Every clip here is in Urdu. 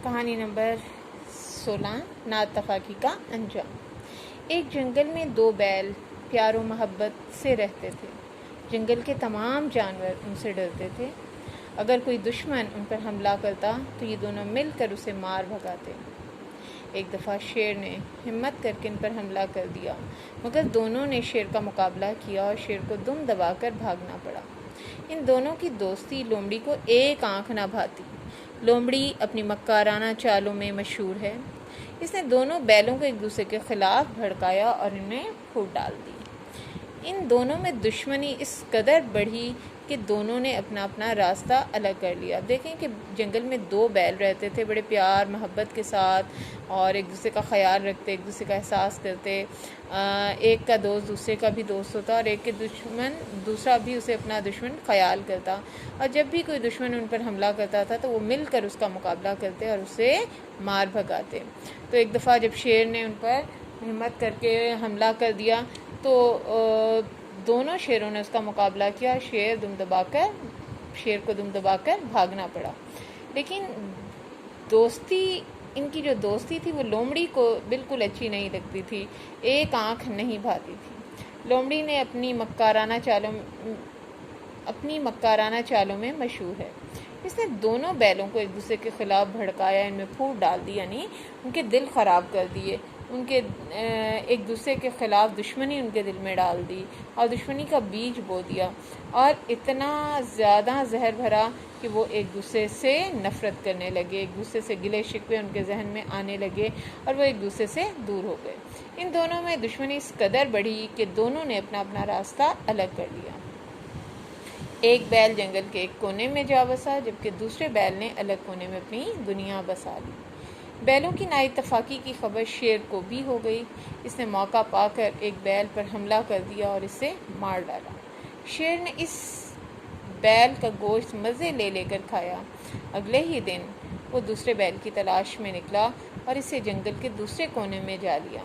کہانی نمبر 16 نااتفاقی کا انجام۔ ایک جنگل میں 2 بیل پیار و محبت سے رہتے تھے۔ جنگل کے تمام جانور ان سے ڈرتے تھے۔ اگر کوئی دشمن ان پر حملہ کرتا تو یہ دونوں مل کر اسے مار بھگاتے۔ ایک دفعہ شیر نے ہمت کر کے ان پر حملہ کر دیا، مگر دونوں نے شیر کا مقابلہ کیا اور شیر کو دم دبا کر بھاگنا پڑا۔ ان دونوں کی دوستی لومڑی کو ایک آنکھ نہ بھاتی۔ لومڑی اپنی مکارانہ چالوں میں مشہور ہے۔ اس نے دونوں بیلوں کو ایک دوسرے کے خلاف بھڑکایا اور انہیں پھوٹ ڈال دی۔ ان دونوں میں دشمنی اس قدر بڑھی کہ دونوں نے اپنا اپنا راستہ الگ کر لیا۔ دیکھیں کہ جنگل میں 2 بیل رہتے تھے، بڑے پیار محبت کے ساتھ، اور ایک دوسرے کا خیال رکھتے، ایک دوسرے کا احساس کرتے۔ ایک کا دوست دوسرے کا بھی دوست ہوتا اور ایک کے دشمن دوسرا بھی اسے اپنا دشمن خیال کرتا، اور جب بھی کوئی دشمن ان پر حملہ کرتا تھا تو وہ مل کر اس کا مقابلہ کرتے اور اسے مار بھگاتے۔ تو ایک دفعہ جب شیر نے ان پر ہمت کر کے حملہ کر دیا تو دونوں شیروں نے اس کا مقابلہ کیا۔ شیر کو دم دبا کر بھاگنا پڑا۔ لیکن ان کی جو دوستی تھی وہ لومڑی کو بالکل اچھی نہیں لگتی تھی، ایک آنکھ نہیں بھاتی تھی۔ لومڑی نے اپنی مکارانہ چالوں میں مشہور ہے۔ اس نے دونوں بیلوں کو ایک دوسرے کے خلاف بھڑکایا، ان میں پھوٹ ڈال دی، یعنی ان کے دل خراب کر دیے، ان کے ایک دوسرے کے خلاف دشمنی ان کے دل میں ڈال دی اور دشمنی کا بیج بو دیا، اور اتنا زیادہ زہر بھرا کہ وہ ایک دوسرے سے نفرت کرنے لگے، ایک دوسرے سے گلے شکوے ان کے ذہن میں آنے لگے اور وہ ایک دوسرے سے دور ہو گئے۔ ان دونوں میں دشمنی اس قدر بڑھی کہ دونوں نے اپنا اپنا راستہ الگ کر لیا۔ ایک بیل جنگل کے ایک کونے میں جا بسا، جبکہ دوسرے بیل نے الگ کونے میں اپنی دنیا بسا لی۔ بیلوں کی نااتفاقی کی خبر شیر کو بھی ہو گئی۔ اس نے موقع پا کر ایک بیل پر حملہ کر دیا اور اسے مار ڈالا۔ شیر نے اس بیل کا گوشت مزے لے لے کر کھایا۔ اگلے ہی دن وہ دوسرے بیل کی تلاش میں نکلا اور اسے جنگل کے دوسرے کونے میں جا لیا۔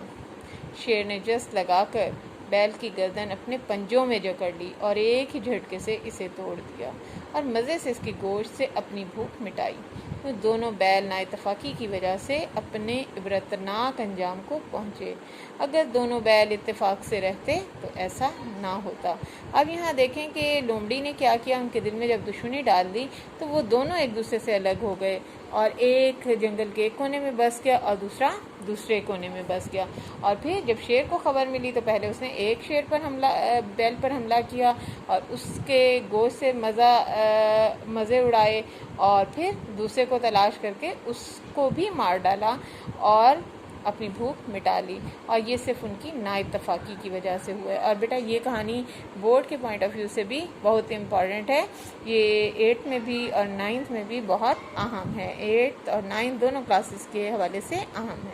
شیر نے جست لگا کر بیل کی گردن اپنے پنجوں میں جکڑ لی اور ایک ہی جھٹکے سے اسے توڑ دیا اور مزے سے اس کی گوشت سے اپنی بھوک مٹائی۔ وہ دونوں بیل نااتفاقی کی وجہ سے اپنے عبرتناک انجام کو پہنچے۔ اگر دونوں بیل اتفاق سے رہتے تو ایسا نہ ہوتا۔ اب یہاں دیکھیں کہ لومڑی نے کیا کیا، ان کے دل میں جب دشمنی ڈال دی تو وہ دونوں ایک دوسرے سے الگ ہو گئے، اور ایک جنگل کے ایک کونے میں بس گیا اور دوسرا دوسرے کونے میں بس گیا۔ اور پھر جب شیر کو خبر ملی تو پہلے اس نے ایک بیل پر حملہ کیا اور اس کے گوشت سے مزے اڑائے، اور پھر دوسرے کو تلاش کر کے اس کو بھی مار ڈالا اور اپنی بھوک مٹا لی، اور یہ صرف ان کی نااتفاقی کی وجہ سے ہوا ہے۔ اور بیٹا یہ کہانی بورڈ کے پوائنٹ آف ویو سے بھی بہت امپورٹنٹ ہے، یہ 8th میں بھی اور 9th میں بھی بہت اہم ہے، 8th اور 9th دونوں کلاسز کے حوالے سے اہم ہے۔